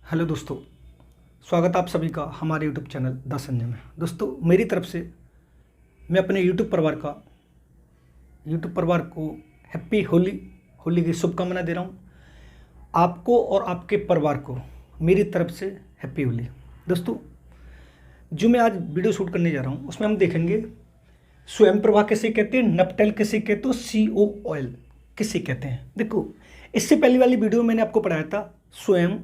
Hello दोस्तों, स्वागत आप सभी का हमारे यूट्यूब चैनल द संजय में। दोस्तों, मेरी तरफ से मैं अपने यूट्यूब परिवार को हैप्पी होली की शुभकामना दे रहा हूँ। आपको और आपके परिवार को मेरी तरफ से हैप्पी होली। दोस्तों, जो मैं आज वीडियो शूट करने जा रहा हूँ उसमें हम देखेंगे स्वयं प्रभा किसे कहते हैं, नपटेल किसे कहते हो, COOL किसे कहते हैं। देखो, इससे पहली वाली वीडियो में मैंने आपको पढ़ाया था स्वयं,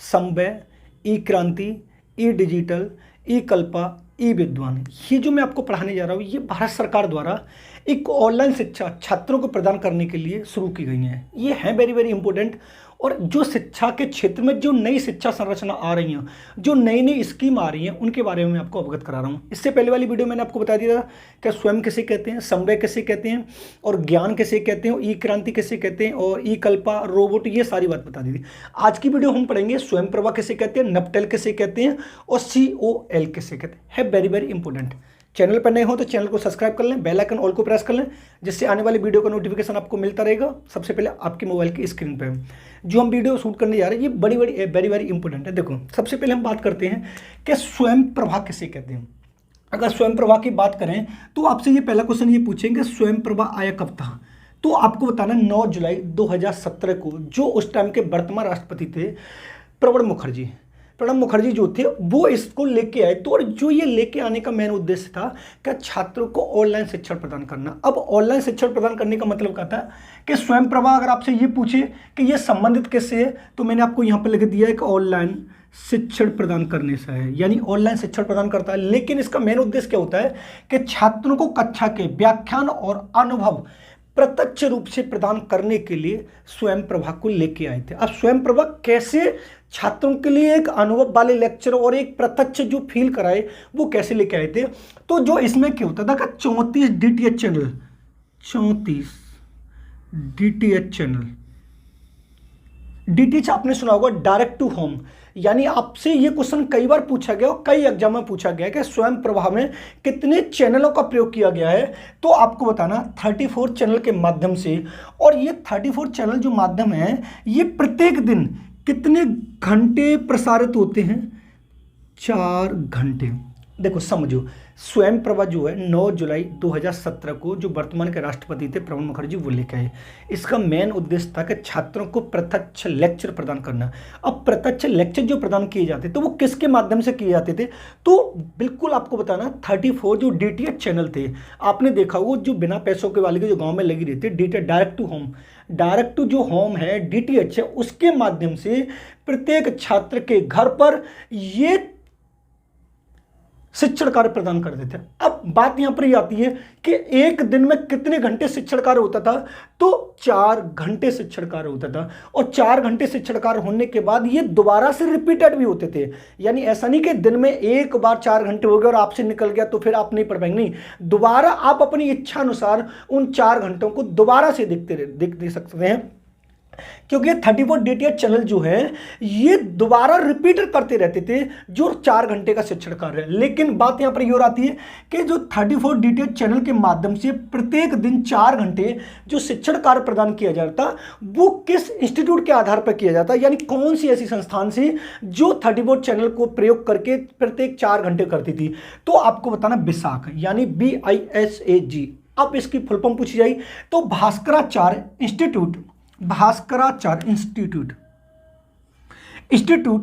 समव्य, ई क्रांति, ई डिजिटल, ई कल्पा, ई विद्वान। ये जो मैं आपको पढ़ाने जा रहा हूँ ये भारत सरकार द्वारा एक ऑनलाइन शिक्षा छात्रों को प्रदान करने के लिए शुरू की गई है। ये है वेरी वेरी इंपॉर्टेंट। और जो शिक्षा के क्षेत्र में जो नई शिक्षा संरचना आ रही हैं, जो नई नई स्कीम आ रही हैं, उनके बारे में मैं आपको अवगत करा रहा हूँ। इससे पहले वाली वीडियो मैंने आपको बता दिया था कि स्वयं किसे कहते हैं, समव्य किसे कहते हैं, और ज्ञान किसे कहते हैं, ई क्रांति किसे कहते हैं, और ई कल्पा, रोबोट, ये सारी बात बता दी थी। आज की वीडियो हम पढ़ेंगे स्वयं प्रभा किसे कहते हैं, नपटेल किसे कहते हैं, और COL किसे कहते हैं। है वेरी वेरी इंपॉर्टेंट। चैनल पर नए हो तो चैनल को सब्सक्राइब कर लें, बेल आइकन ऑल को प्रेस कर लें, जिससे आने वाली वीडियो का नोटिफिकेशन आपको मिलता रहेगा सबसे पहले आपके मोबाइल की स्क्रीन पे। जो हम वीडियो शूट करने जा रहे हैं ये बड़ी वेरी वेरी इंपॉर्टेंट है। देखो, सबसे पहले हम बात करते हैं कि स्वयं प्रभा किसे कहते हैं। अगर स्वयं प्रभा की बात करें तो आपसे ये पहला क्वेश्चन ये पूछेंगे स्वयं प्रभा आया कब था। तो आपको बताना 9 जुलाई 2017 को, जो उस टाइम के वर्तमान राष्ट्रपति थे प्रणब मुखर्जी जो थे वो इसको लेके आए। तो और जो ये लेके आने का मेन उद्देश्य था कि छात्रों को ऑनलाइन शिक्षण प्रदान करना। अब ऑनलाइन शिक्षण प्रदान करने का मतलब क्या था कि स्वयं प्रभा अगर आपसे ये पूछे कि ये संबंधित किससे है, तो मैंने आपको यहाँ पर लिख दिया है कि ऑनलाइन शिक्षण प्रदान करने से है, यानी ऑनलाइन शिक्षण प्रदान करता है। लेकिन इसका मेन उद्देश्य क्या होता है कि छात्रों को कक्षा के व्याख्यान और अनुभव प्रत्यक्ष रूप से प्रदान करने के लिए स्वयं प्रभा को लेके आए थे। अब स्वयं प्रभा कैसे छात्रों के लिए एक अनुभव वाले लेक्चर और एक प्रत्यक्ष जो फील कराए वो कैसे लेके आए थे। तो जो इसमें क्या होता था कि 34 DTH चैनल, DTH आपने सुना होगा, डायरेक्ट टू होम। यानी आपसे ये क्वेश्चन कई बार पूछा गया और कई एग्जाम में पूछा गया कि स्वयं प्रभा में कितने चैनलों का प्रयोग किया गया है। तो आपको बताना 34 चैनल के माध्यम से। और ये 34 चैनल जो माध्यम है ये प्रत्येक दिन कितने घंटे प्रसारित होते हैं, 4 घंटे। देखो समझो, स्वयं प्रभा जो है 9 जुलाई 2017 को जो वर्तमान के राष्ट्रपति थे प्रणब मुखर्जी वो लेके आए। इसका मेन उद्देश्य था कि छात्रों को प्रत्यक्ष लेक्चर प्रदान करना। अब प्रत्यक्ष लेक्चर जो प्रदान किए जाते तो वो किसके माध्यम से किए जाते थे, तो बिल्कुल आपको बताना 34 जो DTH चैनल थे, आपने देखा वो जो बिना पैसों के वाले के जो गाँव में लगी रहती है, DTH डायरेक्ट टू जो होम है, DTH है, उसके माध्यम से प्रत्येक छात्र के घर पर ये शिक्षण कार्य प्रदान कर देते हैं। अब बात यहां पर ये आती है कि एक दिन में कितने घंटे शिक्षण कार्य होता था, तो 4 घंटे शिक्षण कार्य होता था। और 4 घंटे शिक्षण कार्य होने के बाद ये दोबारा से रिपीटेड भी होते थे। यानी ऐसा नहीं कि दिन में एक बार 4 घंटे हो गए और आपसे निकल गया तो फिर आप नहीं पढ़ पाएंगे, नहीं, दोबारा आप अपनी इच्छा अनुसार उन 4 घंटों को दोबारा से देख सकते हैं। क्योंकि 34 DTH चैनल जो है ये दोबारा रिपीट करते रहते थे जो 4 घंटे का शिक्षण कार्य है। लेकिन बात यहां पर ये आती है कि जो 34 DTH चैनल के माध्यम से प्रत्येक दिन 4 घंटे जो शिक्षण कार्य प्रदान किया जाता वो किस इंस्टीट्यूट के आधार पर किया जाता, यानी कौन सी ऐसी संस्थान से जो 34 चैनल को प्रयोग करके प्रत्येक 4 घंटे करती थी। तो आपको बताना विशाख, यानी BISAG। अब इसकी फुल फॉर्म पूछी जाए तो Bhaskaracharya institute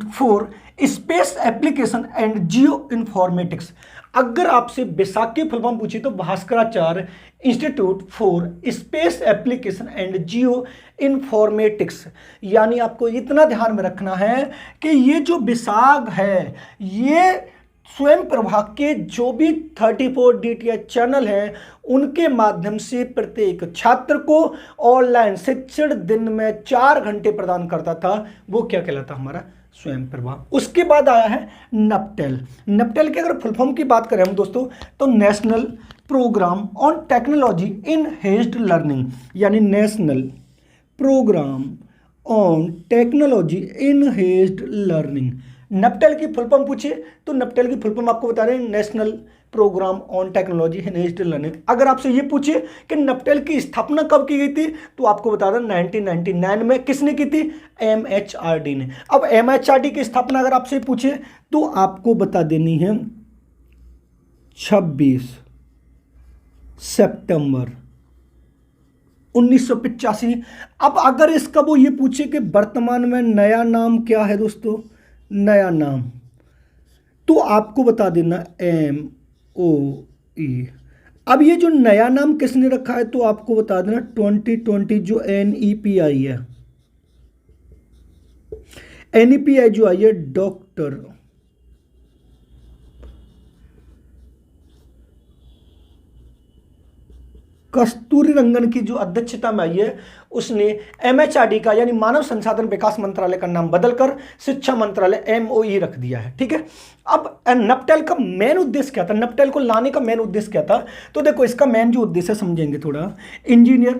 for space application and geo informatics. अगर आपसे विशाख की फुल फॉर्म पूछी तो Bhaskaracharya institute for space application and geo informatics. यानी आपको इतना ध्यान में रखना है कि ये जो विशाख है ये स्वयं प्रभा के जो भी 34 DTH चैनल हैं उनके माध्यम से प्रत्येक छात्र को ऑनलाइन शिक्षण दिन में 4 घंटे प्रदान करता था। वो क्या कहलाता हमारा स्वयं प्रभा। उसके बाद आया है नपटेल की अगर फुल फॉर्म की बात करें हम दोस्तों तो national programme on technology enhanced learning, यानी national programme on technology enhanced learning. NPTEL की फुल फॉर्म पूछे तो नपटेल की फुल फॉर्म आपको बता रहे हैं national programme on technology in digital learning. अगर आपसे ये पूछे कि नपटेल की स्थापना कब की गई थी, तो आपको बता दें 1999 में। किसने की थी? MHRD ने। अब MHRD की स्थापना अगर आपसे पूछे तो आपको बता देनी है 26 सितंबर 1985। अब अगर इसका वो ये पूछे कि वर्तमान में नया नाम क्या है दोस्तों, नया नाम, तो आपको बता देना MOE। अब ये जो नया नाम किसने रखा है, तो आपको बता देना 2020 जो NEP आई है, NEP जो आई है डॉक्टर कस्तूरी रंगन की जो अध्यक्षता में आई है, उसने MHRD का यानी मानव संसाधन विकास मंत्रालय का नाम बदलकर शिक्षा मंत्रालय MOE रख दिया है। ठीक है। अब नपटेल का मेन उद्देश्य क्या था, नपटेल को लाने का मेन उद्देश्य क्या था, तो देखो इसका मेन जो उद्देश्य समझेंगे थोड़ा। इंजीनियर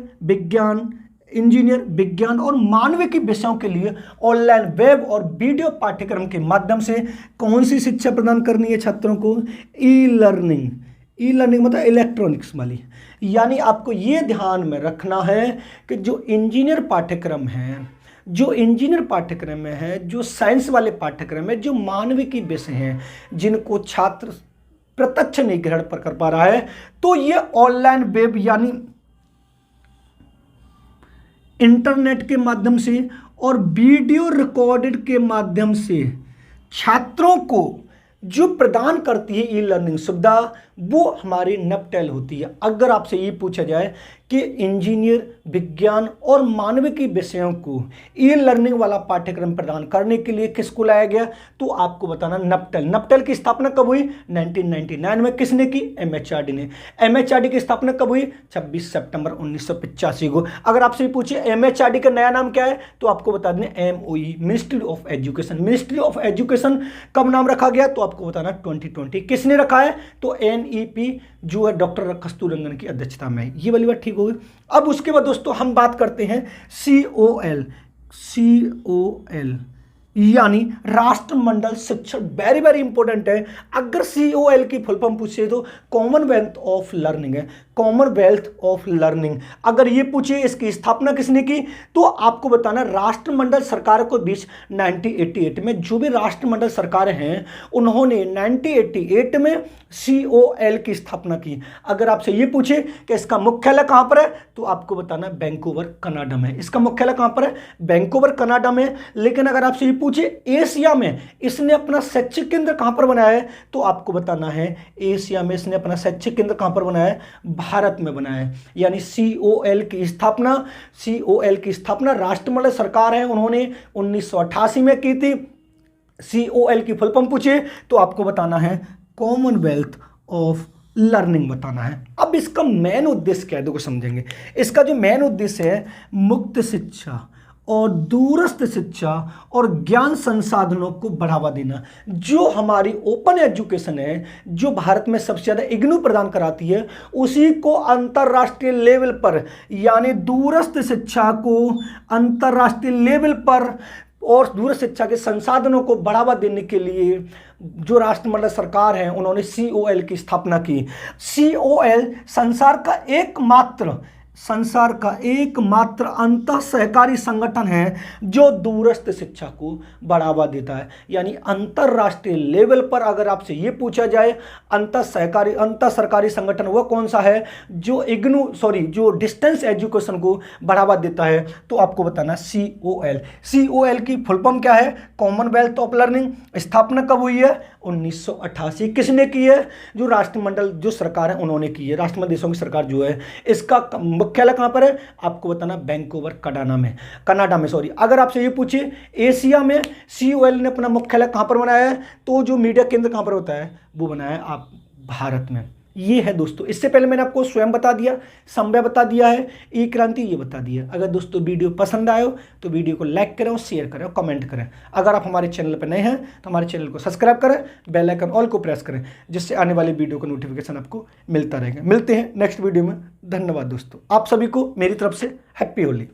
विज्ञान और मानविकी विषयों के लिए ऑनलाइन वेब और वीडियो पाठ्यक्रम के माध्यम से कौन सी शिक्षा प्रदान करनी है छात्रों को? ई लर्निंग मतलब इलेक्ट्रॉनिक्स वाली। यानी आपको ये ध्यान में रखना है कि जो इंजीनियर पाठ्यक्रम है, जो साइंस वाले पाठ्यक्रम है, जो मानविकी विषय हैं, जिनको छात्र प्रत्यक्ष नहीं ग्रहण पर कर पा रहा है, तो ये ऑनलाइन वेब यानी इंटरनेट के माध्यम से और वीडियो रिकॉर्डेड के माध्यम से छात्रों को जो प्रदान करती है ई लर्निंग सुविधा, वो हमारी नपटेल होती है। अगर आपसे ये पूछा जाए कि इंजीनियर विज्ञान और मानविकी विषयों को ई लर्निंग वाला पाठ्यक्रम प्रदान करने के लिए किसको लाया गया, तो आपको बताना नपटेल। नपटेल की स्थापना कब हुई? 1999 में। किसने की? MHRD ने। MHRD की स्थापना कब हुई? 26 सितंबर 1985 को। अगर आपसे पूछे MHRD का नया नाम क्या है, तो आपको बता दें MOE, ministry of education. Ministry of education कब नाम रखा गया, तो आपको बताना 2020। किसने रखा है, तो NEP जो है डॉक्टर कस्तूरी रंगन की अध्यक्षता में। ये वाली बात ठीक होगी। अब उसके बाद दोस्तों हम बात करते हैं COL यानी राष्ट्रमंडल शिक्षण। वेरी वेरी इंपॉर्टेंट है। अगर COL की फुल फॉर्म पूछे तो कॉमनवेल्थ ऑफ लर्निंग है, कॉमनवेल्थ ऑफ लर्निंग। अगर ये पूछे इसकी स्थापना किसने की, तो आपको बताना राष्ट्रमंडल सरकारों के बीच 1988 में, जो भी राष्ट्रमंडल सरकारें हैं उन्होंने 1988 में COL की स्थापना की। अगर आपसे ये पूछे कि इसका मुख्यालय कहां पर है, तो आपको बताना वैंकूवर कनाडा में। इसका मुख्यालय कहां पर है? वैंकूवर कनाडा में। लेकिन अगर आपसे ये पूछे एशिया में इसने अपना शैक्षिक केंद्र कहां पर बनाया है, तो आपको बताना है एशिया में इसने अपना शैक्षिक केंद्र कहां पर बनाया है? भारत में बनाया है। यानी COL की स्थापना राष्ट्रमंडल सरकार है उन्होंने 1988 में की थी। COL की फुल फॉर्म पूछे तो आपको बताना है कॉमनवेल्थ ऑफ लर्निंग बताना है। अब इसका मेन उद्देश्य क्या है, देखो समझेंगे। इसका जो मेन उद्देश्य है मुक्त शिक्षा और दूरस्थ शिक्षा और ज्ञान संसाधनों को बढ़ावा देना। जो हमारी ओपन एजुकेशन है, जो भारत में सबसे ज़्यादा इग्नू प्रदान कराती है, उसी को अंतर्राष्ट्रीय लेवल पर यानी दूरस्थ शिक्षा को अंतर्राष्ट्रीय लेवल पर और दूरस्थ शिक्षा के संसाधनों को बढ़ावा देने के लिए जो राष्ट्रमंडल सरकार है उन्होंने COL की स्थापना की। COL संसार का एकमात्र अंतः सहकारी संगठन है जो दूरस्थ शिक्षा को बढ़ावा देता है। यानी अंतरराष्ट्रीय लेवल पर अगर आपसे ये पूछा जाए अंतः सरकारी संगठन वह कौन सा है जो डिस्टेंस एजुकेशन को बढ़ावा देता है, तो आपको बताना COL। COL की फुल फॉर्म क्या है? Commonwealth of learning. स्थापना कब हुई है? 1988। किसने की है? जो राष्ट्रमंडल जो सरकार है उन्होंने की है, राष्ट्रमंडल देशों की सरकार जो है। इसका मुख्यालय कहां पर है? आपको बताना वैंकूवर कनाडा में। अगर आपसे ये पूछे एशिया में COL ने अपना मुख्यालय कहां पर बनाया है, तो जो मीडिया केंद्र कहां पर होता है वो बनाया है आप भारत में। ये है दोस्तों। इससे पहले मैंने आपको स्वयं बता दिया, संभव बता दिया है, ई क्रांति ये बता दिया। अगर दोस्तों वीडियो पसंद आए हो तो वीडियो को लाइक करें और शेयर करें और कमेंट करें। अगर आप हमारे चैनल पर नए हैं तो हमारे चैनल को सब्सक्राइब करें, बेल आइकन ऑल को प्रेस करें, जिससे आने वाली वीडियो का नोटिफिकेशन आपको मिलता रहेगा। मिलते हैं नेक्स्ट वीडियो में। धन्यवाद दोस्तों, आप सभी को मेरी तरफ से हैप्पी होली।